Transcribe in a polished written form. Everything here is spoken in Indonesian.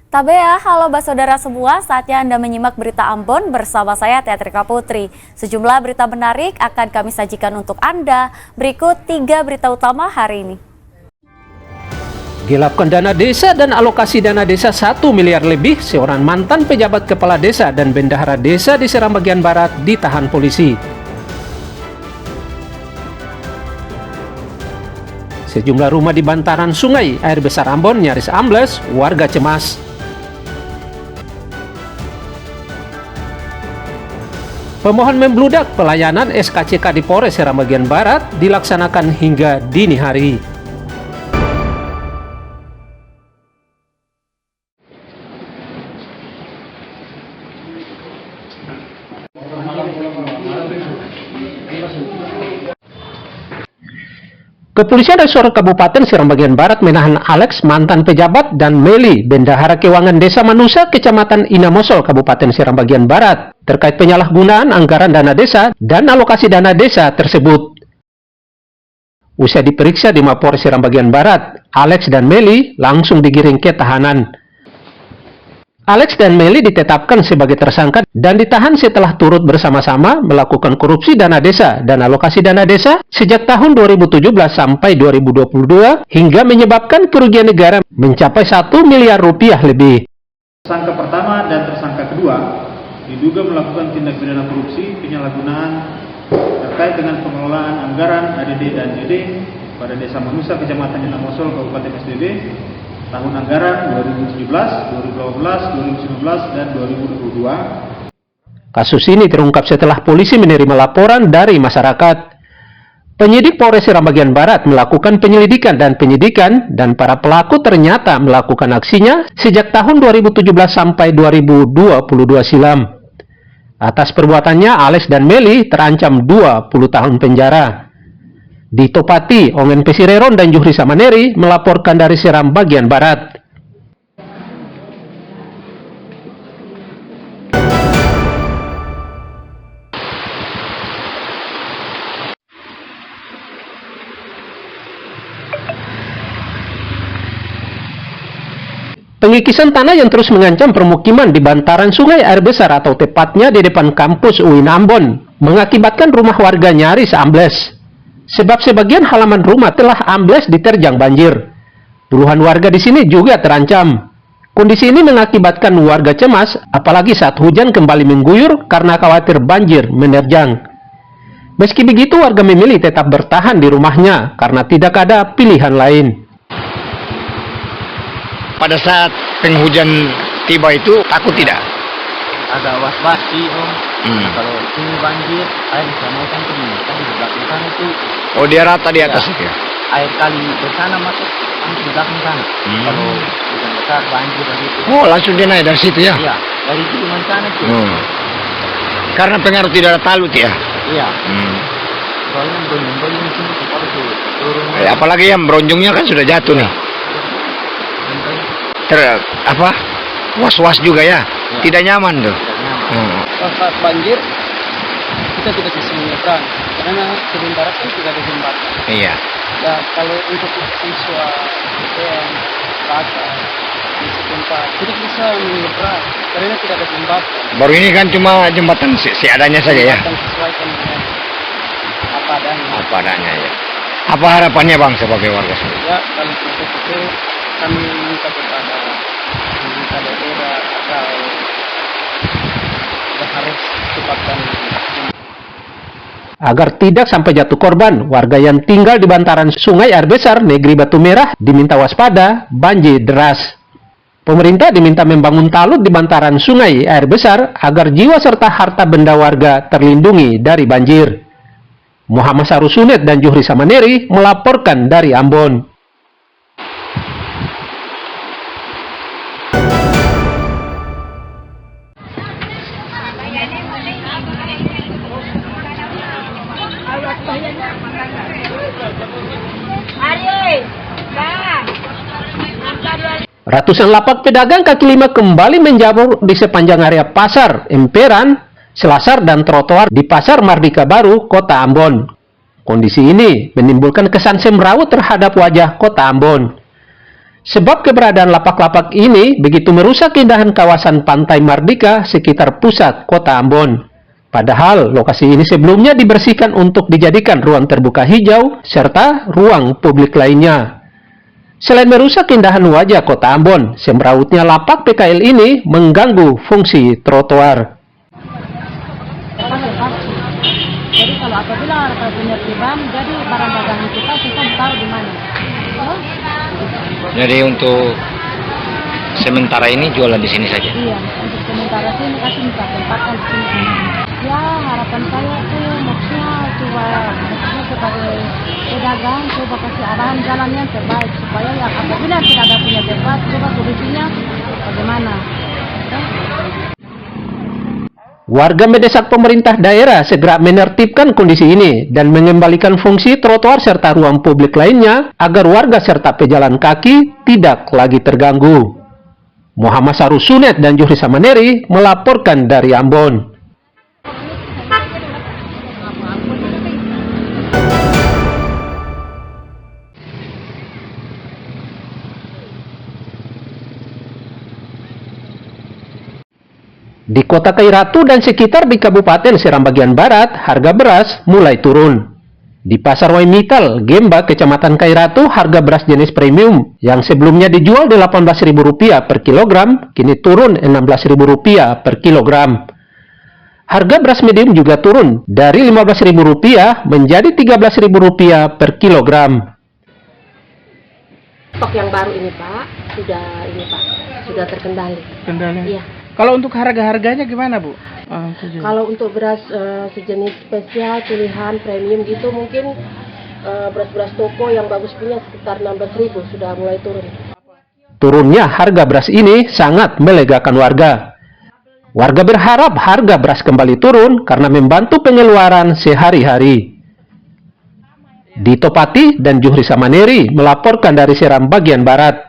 Tabea, halo saudara semua, saatnya Anda menyimak berita Ambon bersama saya Teatrika Putri. Sejumlah berita menarik akan kami sajikan untuk Anda. Berikut 3 berita utama hari ini. Gelapkan dana desa dan alokasi dana desa 1 miliar lebih, seorang mantan pejabat kepala desa dan bendahara desa di Seram bagian barat ditahan polisi. Sejumlah rumah di bantaran sungai air besar Ambon nyaris ambles, warga cemas. Pemohon membludak, pelayanan SKCK di Polres Seram bagian barat dilaksanakan hingga dini hari. Kepolisian Resor Kabupaten Seram bagian barat menahan Alex, mantan pejabat, dan Meli, bendahara keuangan Desa Manusa, Kecamatan Inamosol, Kabupaten Seram bagian barat, terkait penyalahgunaan anggaran dana desa dan alokasi dana desa tersebut. Usai diperiksa di Mapolres Seram bagian barat, Alex dan Meli langsung digiring ke tahanan. Alex dan Meli ditetapkan sebagai tersangka dan ditahan setelah turut bersama-sama melakukan korupsi dana desa dan alokasi dana desa sejak tahun 2017 sampai 2022 hingga menyebabkan kerugian negara mencapai 1 miliar rupiah lebih. Tersangka pertama dan tersangka kedua diduga melakukan tindak pidana korupsi penyalahgunaan terkait dengan pengelolaan anggaran ADD dan DD pada Desa Manusa, Kecamatan Inamosol, Kabupaten SDB tahun anggaran 2017, 2018, 2019, dan 2022. Kasus ini terungkap setelah polisi menerima laporan dari masyarakat. Penyidik Polres Seram bagian barat melakukan penyelidikan dan para pelaku ternyata melakukan aksinya sejak tahun 2017 sampai 2022 silam. Atas perbuatannya, Alex dan Meli terancam 20 tahun penjara. Dito Pati, Ongen Pesireron, dan Juhri Samaneri melaporkan dari Seram bagian barat. Pengikisan tanah yang terus mengancam permukiman di bantaran sungai air besar atau tepatnya di depan kampus UIN Ambon mengakibatkan rumah warga nyaris ambles. Sebab sebagian halaman rumah telah ambles diterjang banjir. Puluhan warga di sini juga terancam. Kondisi ini mengakibatkan warga cemas, apalagi saat hujan kembali mengguyur karena khawatir banjir menerjang. Meski begitu, warga memilih tetap bertahan di rumahnya karena tidak ada pilihan lain. Pada saat penghujan tiba itu takut tidak? Agak was-was sih Om. Kalau ini banjir, air bisa mau sampai di belakang sana itu. Oh, dia rata di atas ya? Air kali ke sana masuk di belakang sana. Kalau hujan besar banjir dari itu. Oh, langsung dia naik dari situ ya? Iya, dari turun sana tuh. Karena pengaruh tidak ada talut ya? Iya. Soalnya beronjong-beronjong di sini kalau tuh turun. Apalagi yang beronjongnya kan sudah jatuh nih. Was-was juga ya? Tidak nyaman tuh. Saat banjir kita tidak bisa menyeberang karena sementara kan tidak ada jembatan. Iya. Ya kalau untuk siswa yang bakar di setempat tidak bisa menyeberang karena tidak ada jembatan. Baru ini kan cuma jembatan seadanya saja ya? Jembatan sesuaikan dengan apa adanya. Apa adanya ya. Apa harapannya Bang sebagai warga sini? Ya kalau itu kami minta kepada pemerintah daerah atau harus cepatkan Agar tidak sampai jatuh korban, warga yang tinggal di bantaran sungai air besar Negeri Batu Merah diminta waspada banjir deras. Pemerintah diminta membangun talut di bantaran sungai air besar agar jiwa serta harta benda warga terlindungi dari banjir. Muhammad Sarusunet dan Juhri Samaneri melaporkan dari Ambon. Ratusan lapak pedagang kaki lima kembali menjamur di sepanjang area pasar, emperan, selasar, dan trotoar di Pasar Mardika Baru, Kota Ambon. Kondisi ini menimbulkan kesan semrawut terhadap wajah Kota Ambon. Sebab keberadaan lapak-lapak ini begitu merusak keindahan kawasan Pantai Mardika sekitar pusat kota Ambon. Padahal lokasi ini sebelumnya dibersihkan untuk dijadikan ruang terbuka hijau serta ruang publik lainnya. Selain merusak keindahan wajah kota Ambon, semrautnya lapak PKL ini mengganggu fungsi trotoar. Jadi kalau apabila ada penertiban, jadi barang dagangan kita tahu di mana. Jadi untuk sementara ini jualan di sini saja. Iya, untuk sementara sini kasih minta tempatkan di sini. Ya harapan saya tuh maksudnya sebagai pedagang coba kasih arahan jalan yang terbaik supaya ya apabila tidak ada punya tempat, coba solusinya bagaimana. Warga mendesak pemerintah daerah segera menertibkan kondisi ini dan mengembalikan fungsi trotoar serta ruang publik lainnya agar warga serta pejalan kaki tidak lagi terganggu. Muhammad Sarusunet dan Juhri Samaneri melaporkan dari Ambon. Di kota Kairatu dan sekitar di Kabupaten Seram bagian Barat, harga beras mulai turun. Di Pasar Waimital, Gemba, Kecamatan Kairatu, harga beras jenis premium yang sebelumnya dijual Rp18.000 per kilogram, kini turun Rp16.000 per kilogram. Harga beras medium juga turun dari Rp15.000 menjadi Rp13.000 per kilogram. Stok yang baru ini Pak, sudah terkendali. Kendali. Iya. Kalau untuk harga-harganya gimana Bu? Kalau untuk beras sejenis spesial pilihan premium gitu mungkin beras-beras toko yang bagus punya sekitar 16.000 sudah mulai turun. Turunnya harga beras ini sangat melegakan warga. Warga berharap harga beras kembali turun karena membantu pengeluaran sehari-hari. Dito Pati dan Juhri Samaneri melaporkan dari Seram bagian Barat.